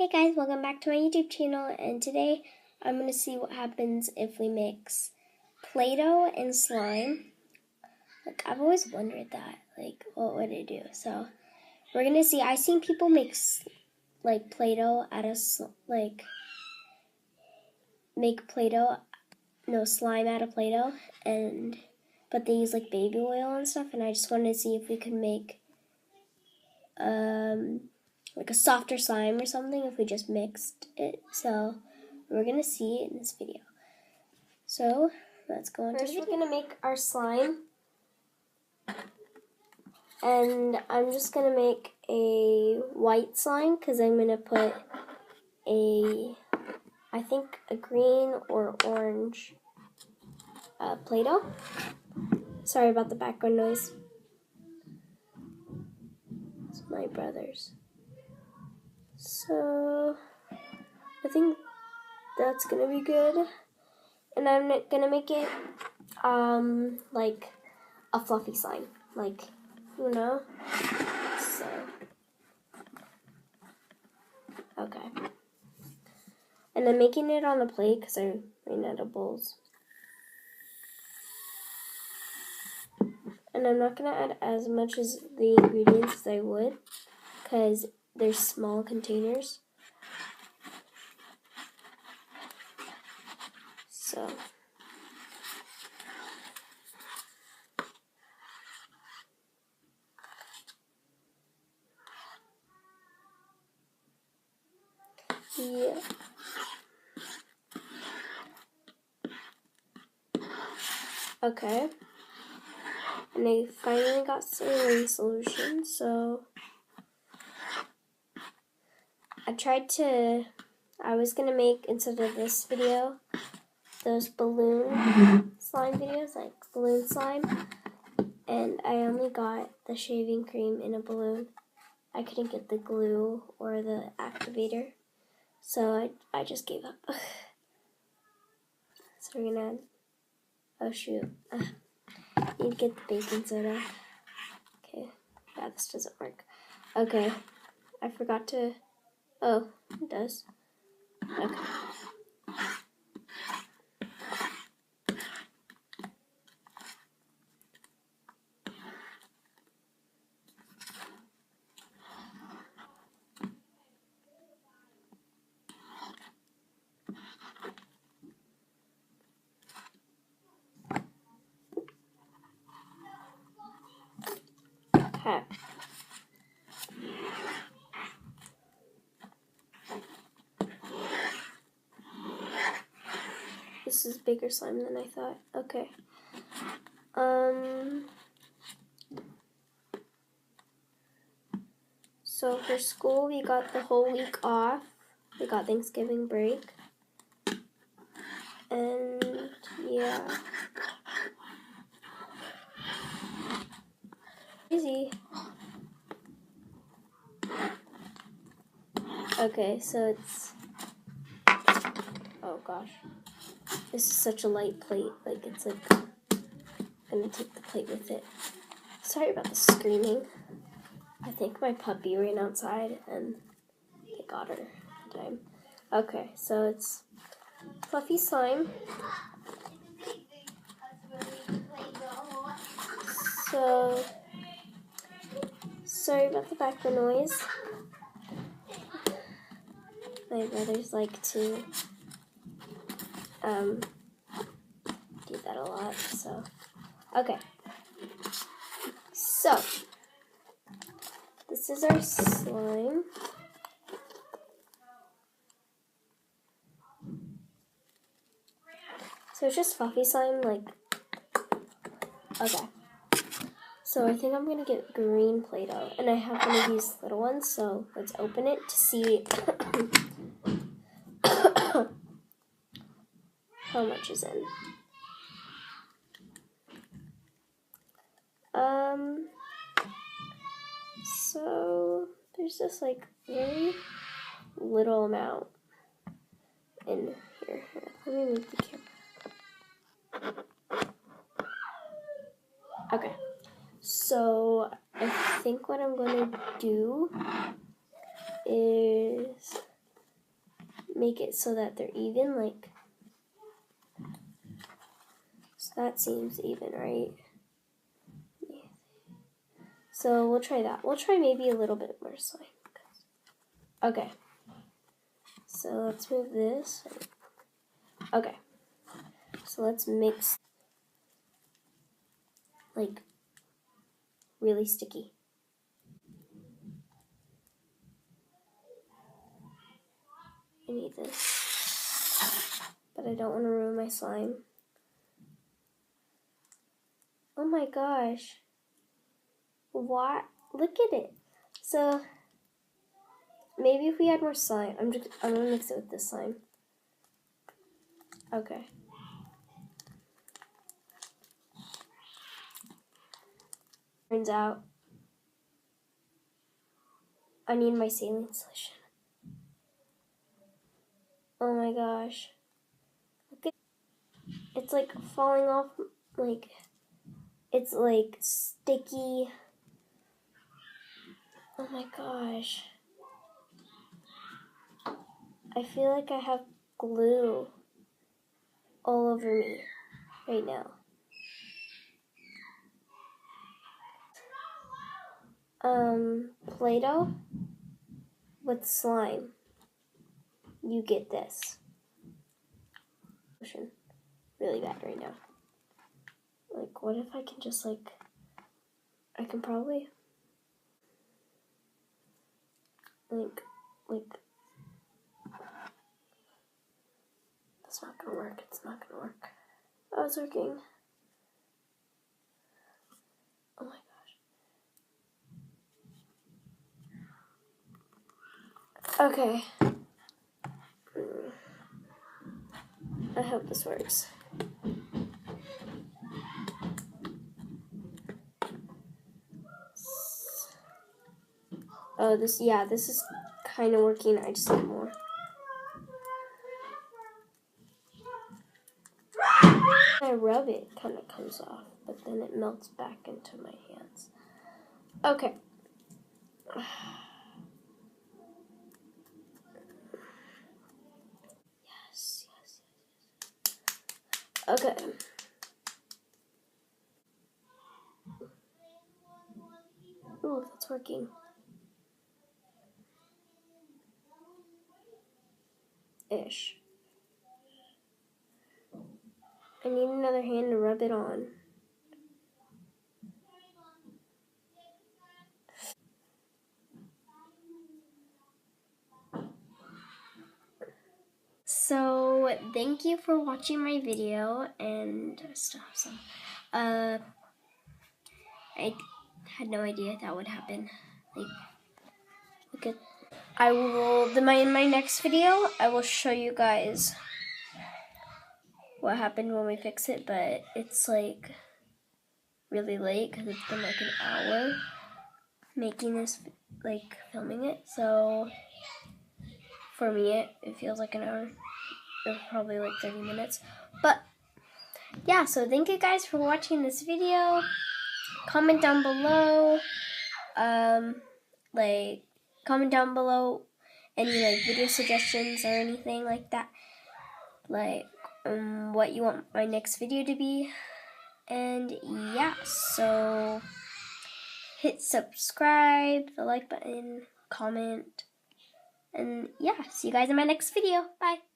Hey guys, welcome back to my YouTube channel, and today I'm going to see what happens if we mix Play-doh and slime. I've always wondered that, what would it do? So, we're going to see. I've seen people mix, Play-doh out of, make Play-doh, no, slime out of Play-doh, but they use, baby oil and stuff, and I just wanted to see if we could make, a softer slime or something if we just mixed it. So we're gonna see it in this video. So let's go into First, we're gonna make our slime, and I'm just gonna make a white slime because I'm gonna put I think a green or orange Play-doh. Sorry about the background noise. It's my brother's. So I think that's gonna be good, and I'm gonna make it like a fluffy slime, So okay, and I'm making it on a plate because I ran out of bowls, and I'm not gonna add as much as the ingredients as I would because they're small containers. So yeah. Okay. And I finally got saline solution, so I was gonna make, instead of this video, those balloon slime videos, like balloon slime, and I only got the shaving cream in a balloon. I couldn't get the glue or the activator, so I just gave up. So we're gonna add, oh shoot, need to get the baking soda. Okay, yeah, this doesn't work. Okay, I forgot to, oh, it does. Okay. Okay. This is bigger slime than I thought. Okay. So for school, we got the whole week off. We got Thanksgiving break. And yeah. Easy. Okay, so it's, oh gosh. This is such a light plate. It's I'm gonna take the plate with it. Sorry about the screaming. I think my puppy ran outside and they got her in time. Okay, so it's fluffy slime. So, sorry about the background noise. My brothers like to do that a lot, so. Okay. So, this is our slime. So it's just fluffy slime, okay. So I think I'm gonna get green Play-doh, and I have one of these little ones, so let's open it to see how much is in. So there's just very little amount in here. Let me move the camera. Okay, so I think what I'm going to do is make it so that they're even, like, so that seems even, right? So we'll try that. We'll try maybe a little bit more slime. Okay. So let's move this. Okay. So let's mix, like, really sticky. I need this, but I don't want to ruin my slime. Oh my gosh. What? Look at it. So maybe if we add more slime, I'm gonna mix it with this slime. Okay. Turns out I need my saline solution. Oh my gosh. Look at, it's like falling off, like, it's like sticky. Oh my gosh. I feel like I have glue all over me right now. Play-doh with slime. You get this. Really bad right now. Like, what if I can just, like, I can probably, like, that's not gonna work. It's not gonna work. Oh, it's working. Oh my gosh. Okay. I hope this works. Oh, this is kind of working. I just need more. When I rub it, it kind of comes off, but then it melts back into my hands. Okay. Yes. Okay. Ooh, that's working. Ish. I need another hand to rub it on. So, thank you for watching my video, and I still have some. I had no idea that would happen. Like, look at. I will in my next video. I will show you guys what happened when we fix it, but it's like really late because it's been like an hour making this, like filming it. So for me, it feels like an hour. It's probably like 30 minutes, but yeah. So thank you guys for watching this video. Comment down below. Like, comment down below any like video suggestions or anything like that, like what you want my next video to be. And yeah, so hit subscribe, the like button, comment, and yeah, see you guys in my next video. Bye.